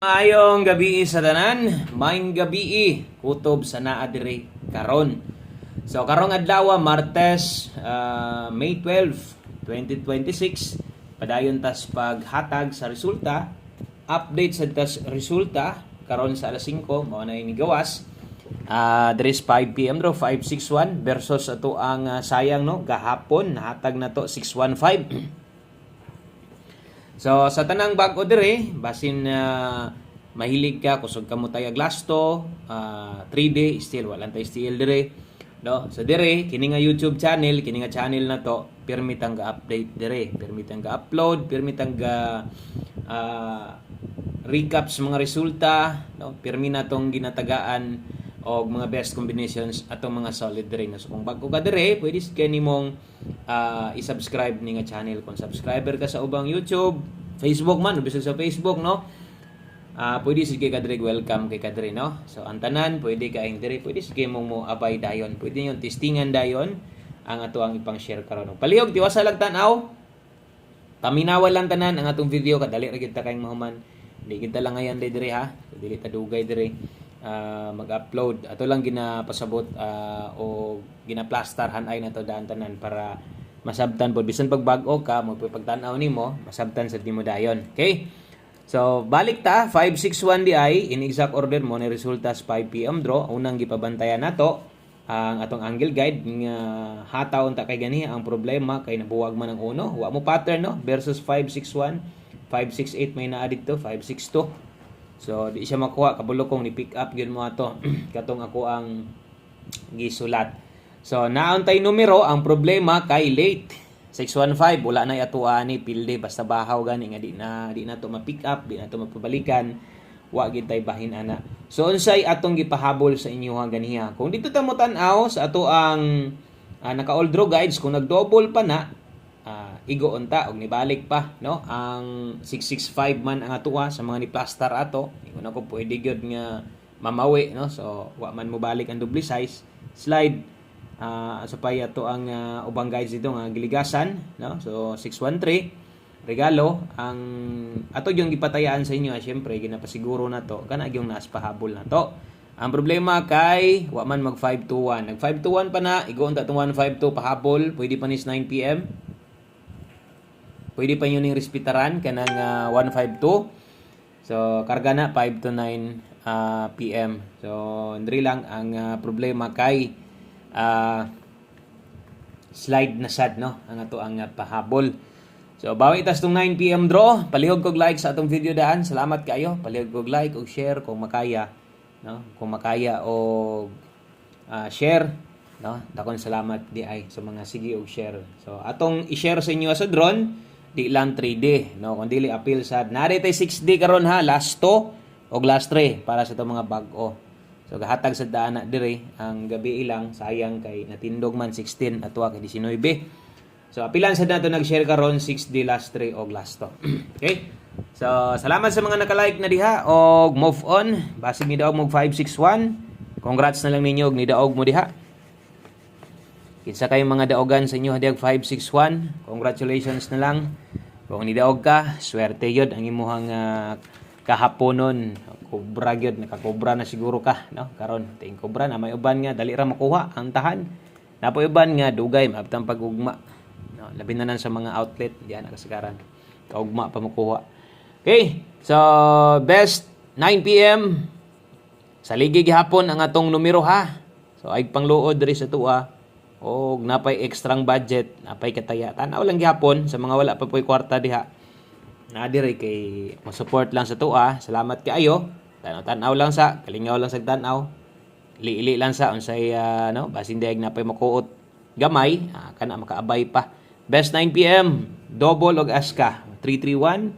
Ayong gabi sa tanan, maing gabi kutob sa naa diri karon. So karong adlaw Martes, May 12, 2026, padayon tas paghatag sa resulta, update sa tas resulta karon sa alas 5 mao na ini gawas. There is 5 PM ro 561 versus ato ang sayang no gahapon nahatag na to 615. So sa tanang bag-o dire basin mahilig ka kusog ka mo tayo glasto 3D still wala tay still dire no. So dire kini nga YouTube channel, kini nga channel na to permit ang ga-update dire, permit ang ga-upload, permit ang ga recap sa mga resulta no, permi na tong ginatagaan og mga best combinations atong mga solid dire. So kung bago ka dire, pwede sa nimong i-subscribe ni nga channel kung subscriber ka sa ubang YouTube, Facebook man, bisag sa Facebook no. Pwede sige ka dire, welcome kay ka dire no. So ang tanan pwede ka ing dire, pwede sige mo abay dayon, pwede yung testingan dayon ang ato ang ipang-share karon. Palihog tiwasa lang tan-aw. Paminawan lang tanan ang atong video kadali ra gid ta kayong mahuman. Di kita lang ngayon dire ha. So, dili ta dugay dire mag-upload. Ato lang ginapasabot o ginaplastarhan ay na to daan tanan para masabtan po bisan pagbag-o ka mo pagtan-aw nimo masabtan sa nimo dayon. Okay? So balik ta 561 di ay in exact order mo ni resulta sa 5 PM draw. Unang gipabantayan nato ang atong angle guide nga hataw ta kay gani ang problema kay nabuwag man ang uno wa mo pattern no versus 561 568 may naa dito 562. So di siya makuha kabulokong ni pick up gyud mo ato katong ako ang gisulat. So naon tay numero ang problema kay late 615 wala na ato ani pilde basta bahaw gani nga di na to ma-pick up, di na to mapabalikan, wa gid tay bahin ana. So unsay atong gipahabol sa inyo ganiha. Kung dito ta mo tan-aw sa ato ang naka-all draw guides kung nag-double pa na igo unta og nibalik pa no ang 665 man ang atuwa sa mga ni plaster ato ingon ako pwede gyud nga mamawi no. So wa man mo balik ang double size slide so pay ato ang ubang guides dito nga giligasan no. So 613 regalo ang ato yung gipatayaan sa inyo syempre ginapasiguro na to kana gyung nas pahabol na to. Ang problema kay wa man mag 521 nag 521 pa na igo unta tong 152 pahabol pwede pa nis 9 PM. Pwede pa yun yung respetaran kanang 152. So karga na 5 to 9 PM. So ndri lang ang problema kay slide na sad no ang ato ang pahabol. So bawi tas tong 9 PM draw, palihog kog like sa atong video daan. Salamat kayo. Palihog kog like ug share kung makaya no. Kung makaya og share no. Dakon salamat di ay sa mga sige og share. So atong i-share sa inyo sa drone di lang 3D no kun dili appeal sad nari tay 6D karon ha last 2 og last 3 para sa itong mga bag-o. So gahatag sa daan na dire ang gabi ilang sayang kay natindog man 16 atwa kay 19. So apilan sad nato nag-share karon 6D last 3 og last 2. Okay? So salamat sa mga naka-like na diha og move on basig ni daog mo 561. Congrats na lang ninyo og nidaog mo diha. Kinsa kayong mga daogan sa inyo hadiag 561, congratulations na lang. Kung nidaog ka, swerte yun ang imuhang kahaponon. Kobra yun, nakakobra na siguro ka. No? Karon, ting kobra na may uban nga, dali ra makuha ang tahan. Napoy uban nga, dugay, maabtang pag-ugma. No? Labi na nan sa mga outlet, diyan nakasagaran. Kaugma pa makuha. Okay, so best 9 PM. Sa ligi gihapon ang atong numero ha. So ay pangluod diri sa tuwa. O napay extrang budget, napay kataya. Tanaw lang gihapon sa mga wala pa po'y kwarta diha. Na dire kay mo-support lang sa tuwa. Salamat kaayo. Tanaw lang sa kalingaw lang sa tanaw. Ili lang sa unsay no basin diag napay makuot gamay, kana makaabay pa. Best 9 PM, double og aska 331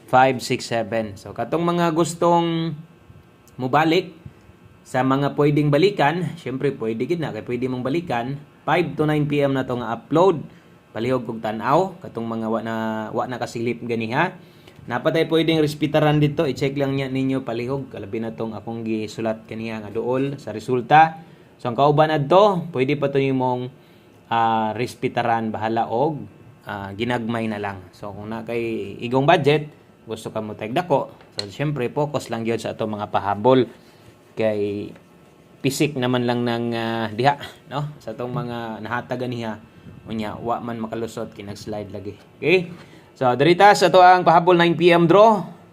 567. So katong mga gustong mubalik sa mga pwedeng balikan, syempre pwede gid na kay pwede mong balikan 5 to 9 PM na to nga upload. Palihog kog tan-aw katong mga wa na kasilip ganiha. Napatay pwedeng respetaran dito, i-check lang niya ninyo palihog kalabi na tong akong gisulat kaniya nga duol sa resulta. So ang kauban adto, pwede pa to nimong respetaran bahala og ginagmay na lang. So kung na kay igong budget, gusto ka mo tagdako, So syempre focus lang gyud sa ato mga pahabol kay pisik naman lang ng diha, no, sa atong mga nahatagan niya unya wa man makalusot kinag slide lagi. Okay, so dirita sa ato ang pahabol 9 PM draw.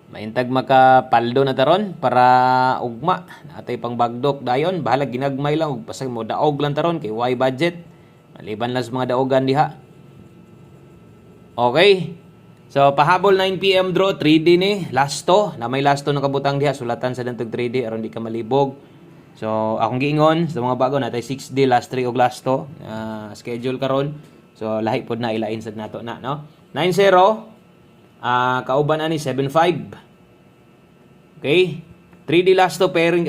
Maintag makapaldo na taron para ugma natay pang bagdok dayon, bahala ginagmay lang ug pasag mo daog lang taron kay why budget maliban lang sa mga daogan diha. Okay, so pahabol 9 PM draw 3D ni lasto na may lasto na kabutang diha sulatan sa dantog 3D aron di ka malibog. So akong giingon sa mga bago natay 6D last 3 og lasto schedule karon, so lahi pod na ilain sad nato na, no. 9-0 kauban ani 7-5. Okay, 3D lasto pairing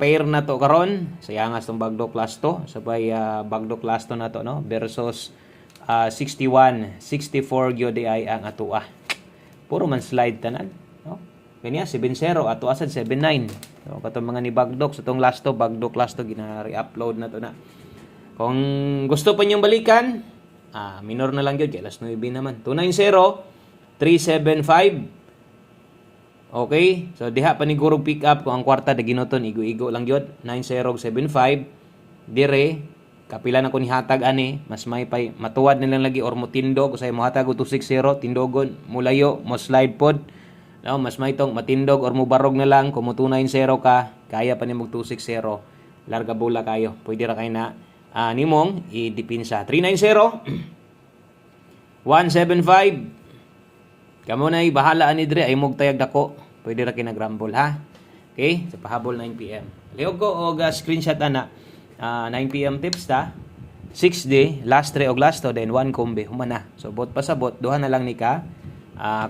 pair na to karon sayangas tong bagdok lasto sabay bagdok lasto na to, no, versus 61 64 gyud ay ang atua. Puro man slide tanan, no. Kanya 7-0 ato asad 7-9. So katong mga ni bagdok sa tong lasto bagdok lasto gina-re-upload na to na. Kung gusto pa niyong balikan, minor na lang gyud kay last 9 naman. 290 375. Okay, so diha panigurog pick up kung ang kwarta na ginuton igo-igo lang gyud 9075 dire kapila na ko ni hatag ani mas may pay matuwad nilang lagi or mo tindog usay mo hatag 260 tindogon mulayo mo slide pod, no, mas may tong matindog or mo barog na lang kung mo 290 ka kaya pa nimog 260 larga bola kayo pwede ra kay na nimong idipinsa 390 175. Kamo na bahala ani dire ay mog tayag dako. Pwede ra kinagrambol ha. Okay, sa pahabol 9 PM. Liog ko og screenshot ana 9 PM tips ta. 6D, last 3 og last 2 then 1 kombi humana. So bot pasabot duha na lang ni ka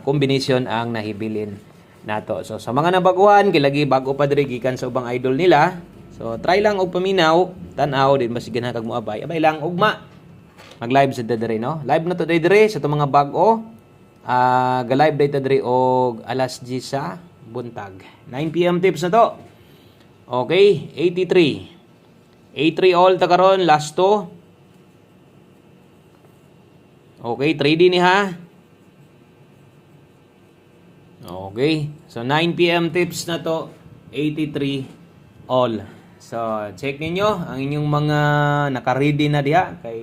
combination ang nahibilin nato. So sa mga nabaguhan kay lagi bago pa diri gikan sa ubang idol nila. So try lang og paminaw, tan-aw din basig ganahan kag moabay. Abay lang ugma. Mag-live sa dire, no. Live na to dire sa to mga bag-o. Ga-live data diri og alas 10 sa buntag. 9 PM tips na to. Okay, 83. 83 all ta karon last 2. Okay, 3D ni ha. Okay, so 9 PM tips na to, 83 all. So check ninyo ang inyong mga naka-ready na diha kay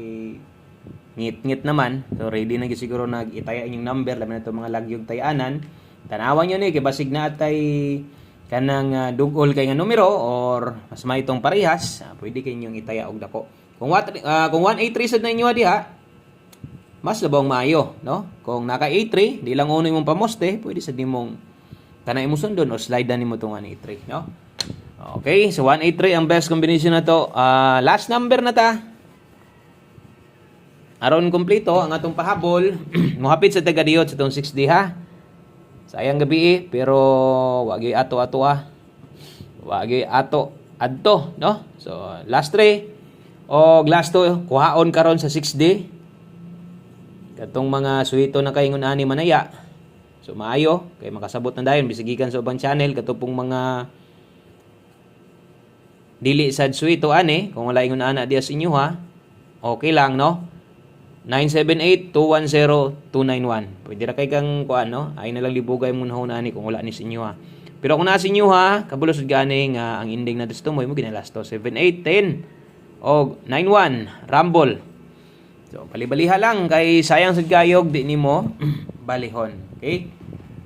ngit-ngit naman. So ready na siguro nag-itaya inyong number labi na ito mga lagyog tayanan. Tanawan nyo ni kay basig na atay kanang dugol kay nga numero or mas may itong parehas, pwede kayong itaya og dako. Kung 183 sad na inyo diha, mas labang maayo, no? Kung naka 83, di lang uno imong pamoste, pwede sad nimong kanay mo sundon or slide na nimo tong 183, no? Okay, so 183 ang best combination na to. Last number na ta. Aron kompleto ang atong pahabol, mohapit sa taga-diot sa itong 6D ha. Sayang gabi pero wagi ato-ato Wagi ato-adto, no? So, last 3 o last 2 kuhaon karon sa 6D. Katong mga suwito na kaingon ani manaya. So, maayo kay makasabot na dayon bisigikan sa ubang channel katupong mga dili sad suwito ani kung wala ingon ana diya sa inyo ha. Okay lang, no? 978-210-291. Pwede ra kay kang kuan, no? Ay na lang libugay mo na ani kung wala ni sa inyo ha. Pero kung nasa inyo ha, kabulosod gani nga ang ending na gusto mo ginalasto 7810 o 91 Rumble. So palibaliha lang kay sayang sad kayog di nimo balihon. Okay?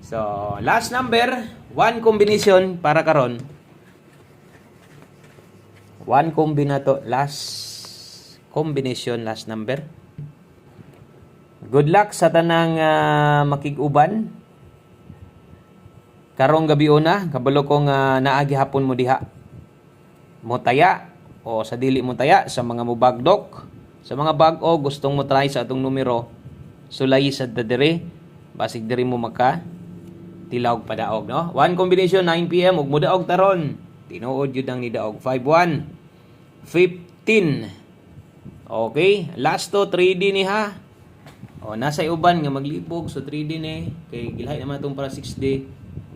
So last number, one combination para karon. One combinato last combination last number. Good luck sa tanang makig-uban. Karong gabi una, kabalo kong naagi hapon mo diha. Mutaya o sa dili mutaya sa mga mubagdok. Sa mga bag-o gustong mo try sa atong numero, sulay sa dadere, basig diri mo maka tilawg padaog, no? One combination 9 PM ug mudaog taron. Tinuod jud ang nidaog 51 15. Okay, last to 3D ni ha. O nasa uban nga maglibog so 3D ni kay gilhay naman itong para 6D.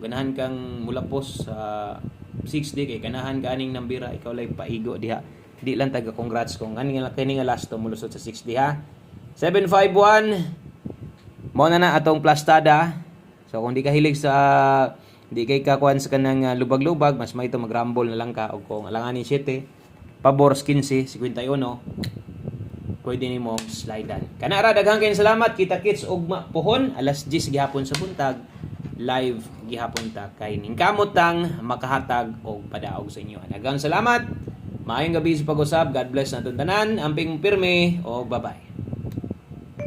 Ganahan kang mulapos sa 6D kay ganahan ka aning nambira ikaw lay paigo diha. Di lang taga congrats kung ani nga kini nga last to mulusot sa 6D ha. 751 mo na atong plastada So kung di ka hilig sa di kay kakuan sa kanang lubag-lubag, mas may ito mag-rumble na lang ka. O kung alanganin 7, pabor 15, 51, pwede ni mong slidean. Kanara daghang kayong salamat. Kita kits og pohon alas 10 gihapon sa buntag. Live gihapon ta kay ning kamotang makahatag og padaog sa inyo. Daghang salamat. Maayong gabi sa pag-usab. God bless naton tanan. Amping pirme o bye-bye.